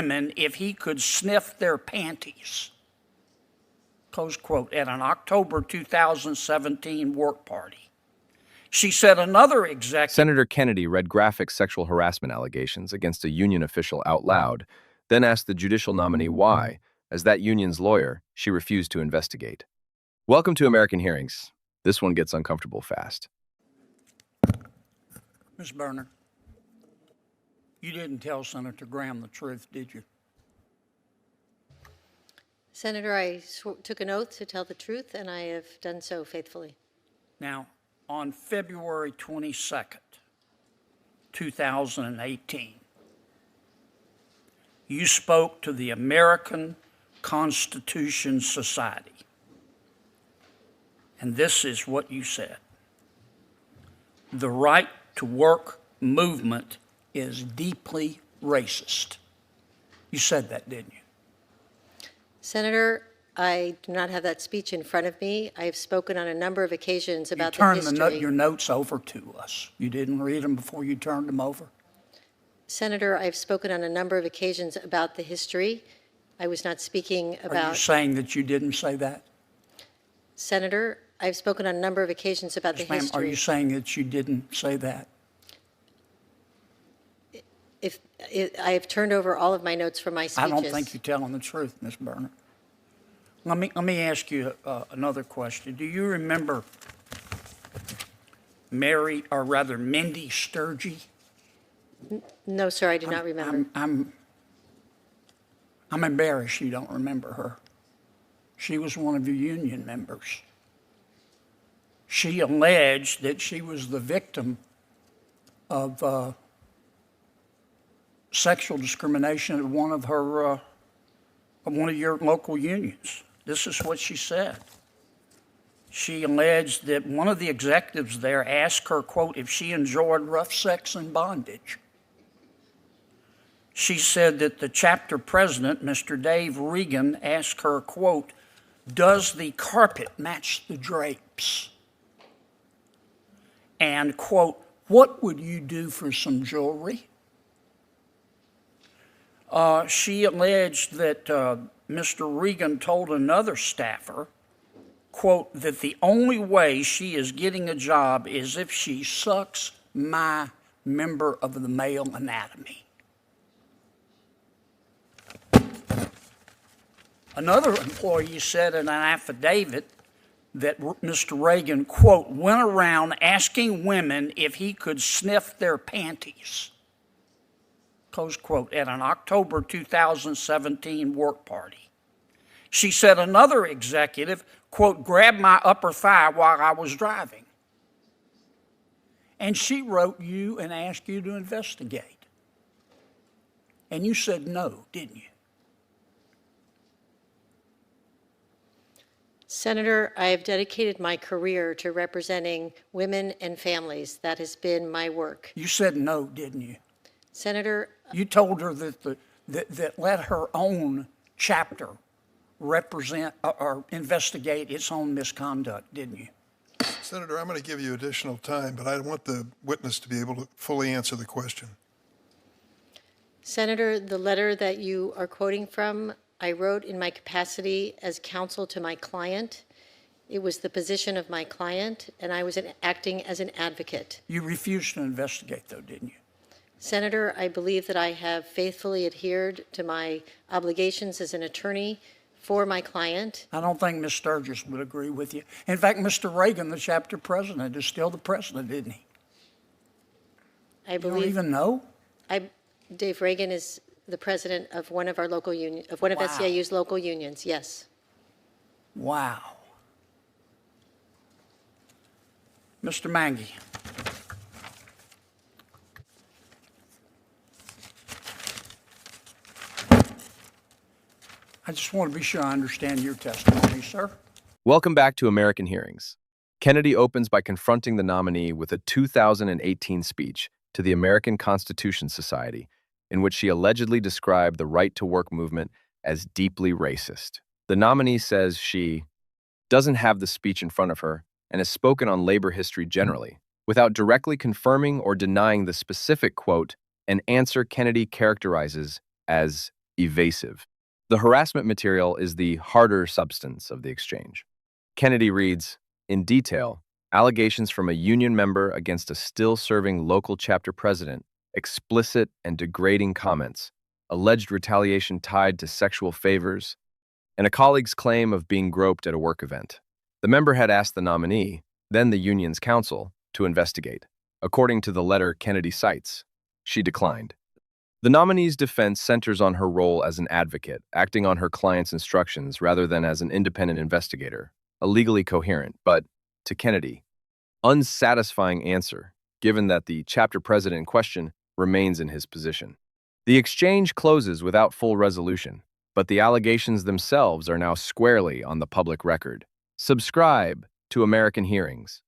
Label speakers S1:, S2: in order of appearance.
S1: women if he could sniff their panties, close quote, at an October 2017 work party. She said another executive...
S2: Senator Kennedy read graphic sexual harassment allegations against a union official out loud, then asked the judicial nominee why, as that union's lawyer, she refused to investigate. Welcome to American Hearings. This one gets uncomfortable fast.
S1: Ms. Berner, you didn't tell Senator Graham the truth, did you?
S3: Senator, I took an oath to tell the truth, and I have done so faithfully.
S1: Now, on February 22nd, 2018, you spoke to the American Constitution Society, and this is what you said. The right to work movement is deeply racist. You said that, didn't you?
S3: Senator, I do not have that speech in front of me. I have spoken on a number of occasions about
S1: the
S3: history.
S1: You turned your notes over to us. You didn't read them before you turned them over?
S3: Senator, I've spoken on a number of occasions about the history. I was not speaking about...
S1: Are you saying that you didn't say that?
S3: Senator, I've spoken on a number of occasions about the history.
S1: Are you saying that you didn't say that?
S3: I have turned over all of my notes from my speeches.
S1: I don't think you're telling the truth, Ms. Berner. Let me ask you another question. Do you remember Mindy Sturgey?
S3: No, sir, I do not remember.
S1: I'm embarrassed you don't remember her. She was one of your union members. She alleged that she was the victim of sexual discrimination at one of your local unions. This is what she said. She alleged that one of the executives there asked her, quote, if she enjoyed rough sex and bondage. She said that the chapter president, Mr. Dave Regan, asked her, quote, does the carpet match the drapes? And, quote, what would you do for some jewelry? She alleged that Mr. Regan told another staffer, quote, that the only way she is getting a job is if she sucks my member of the male anatomy. Another employee said in an affidavit that Mr. Reagan, quote, went around asking women if he could sniff their panties, close quote, at an October 2017 work party. She said another executive, quote, grabbed my upper thigh while I was driving. And she wrote you and asked you to investigate. And you said no, didn't you?
S3: Senator, I have dedicated my career to representing women and families. That has been my work.
S1: You said no, didn't you?
S3: Senator,
S1: you told her that let her own chapter represent or investigate its own misconduct, didn't you?
S4: Senator, I'm going to give you additional time, but I want the witness to be able to fully answer the question.
S3: Senator, the letter that you are quoting from, I wrote in my capacity as counsel to my client. It was the position of my client, and I was acting as an advocate.
S1: You refused to investigate, though, didn't you?
S3: Senator, I believe that I have faithfully adhered to my obligations as an attorney for my client.
S1: I don't think Ms. Sturgis would agree with you. In fact, Mr. Reagan, the chapter president, is still the president, isn't he?
S3: I believe.
S1: You don't even know?
S3: Dave Reagan is the president of one of our local union, of one of SEIU's local unions, yes.
S1: Wow. Mr. Mangy. I just want to be sure I understand your testimony, sir.
S2: Welcome back to American Hearings. Kennedy opens by confronting the nominee with a 2018 speech to the American Constitution Society, in which she allegedly described the right-to-work movement as deeply racist. The nominee says she doesn't have the speech in front of her and has spoken on labor history generally, without directly confirming or denying the specific quote, an answer Kennedy characterizes as evasive. The harassment material is the harder substance of the exchange. Kennedy reads, in detail, allegations from a union member against a still-serving local chapter president, explicit and degrading comments, alleged retaliation tied to sexual favors, and a colleague's claim of being groped at a work event. The member had asked the nominee, then the union's counsel, to investigate. According to the letter Kennedy cites, she declined. The nominee's defense centers on her role as an advocate, acting on her client's instructions rather than as an independent investigator, a legally coherent, but, to Kennedy, unsatisfying answer, given that the chapter president in question remains in his position. The exchange closes without full resolution, but the allegations themselves are now squarely on the public record. Subscribe to American Hearings.